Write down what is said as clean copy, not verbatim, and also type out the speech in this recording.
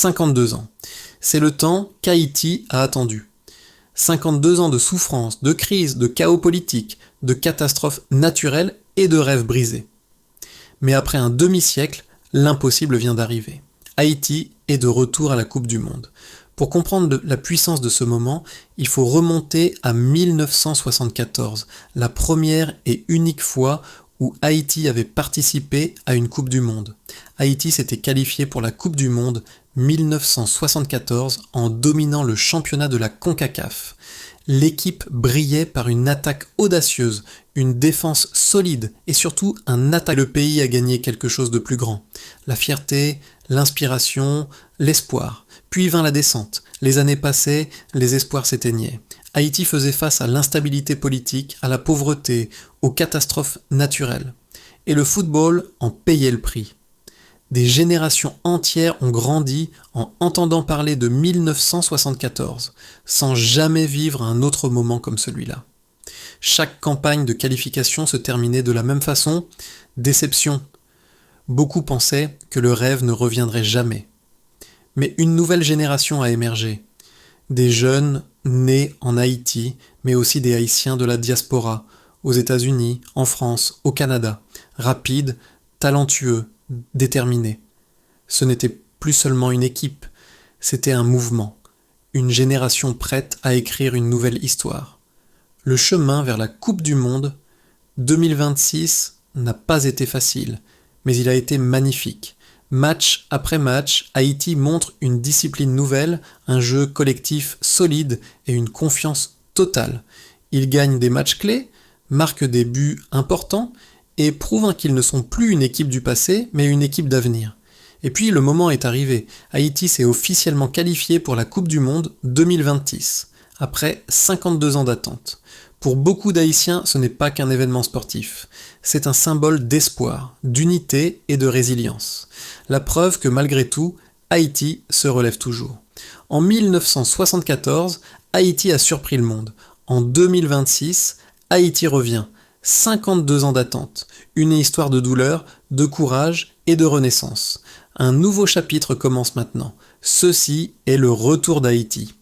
52 ans. C'est le temps qu'Haïti a attendu. 52 ans de souffrance, de crise, de chaos politique, de catastrophes naturelles et de rêves brisés. Mais après un demi-siècle, l'impossible vient d'arriver. Haïti est de retour à la Coupe du Monde. Pour comprendre la puissance de ce moment, il faut remonter à 1974, la première et unique fois où Haïti avait participé à une Coupe du Monde. Haïti s'était qualifié pour la Coupe du Monde 1974 en dominant le championnat de la CONCACAF. L'équipe brillait par une attaque audacieuse, une défense solide et surtout un attaque. Le pays a gagné quelque chose de plus grand. La fierté, l'inspiration, l'espoir. Puis vint la descente. Les années passaient, les espoirs s'éteignaient. Haïti faisait face à l'instabilité politique, à la pauvreté, aux catastrophes naturelles. Et le football en payait le prix. Des générations entières ont grandi en entendant parler de 1974, sans jamais vivre un autre moment comme celui-là. Chaque campagne de qualification se terminait de la même façon, déception. Beaucoup pensaient que le rêve ne reviendrait jamais. Mais une nouvelle génération a émergé. Des jeunes nés en Haïti, mais aussi des Haïtiens de la diaspora, aux États-Unis, en France, au Canada, rapides, talentueux, déterminés. Ce n'était plus seulement une équipe, c'était un mouvement, une génération prête à écrire une nouvelle histoire. Le chemin vers la Coupe du Monde 2026 n'a pas été facile, mais il a été magnifique. Match après match, Haïti montre une discipline nouvelle, un jeu collectif solide et une confiance totale. Ils gagnent des matchs clés, marquent des buts importants et prouvent qu'ils ne sont plus une équipe du passé, mais une équipe d'avenir. Et puis le moment est arrivé. Haïti s'est officiellement qualifié pour la Coupe du Monde 2026, après 52 ans d'attente. Pour beaucoup d'Haïtiens, ce n'est pas qu'un événement sportif. C'est un symbole d'espoir, d'unité et de résilience. La preuve que malgré tout, Haïti se relève toujours. En 1974, Haïti a surpris le monde. En 2026, Haïti revient. 52 ans d'attente. Une histoire de douleur, de courage et de renaissance. Un nouveau chapitre commence maintenant. Ceci est le retour d'Haïti.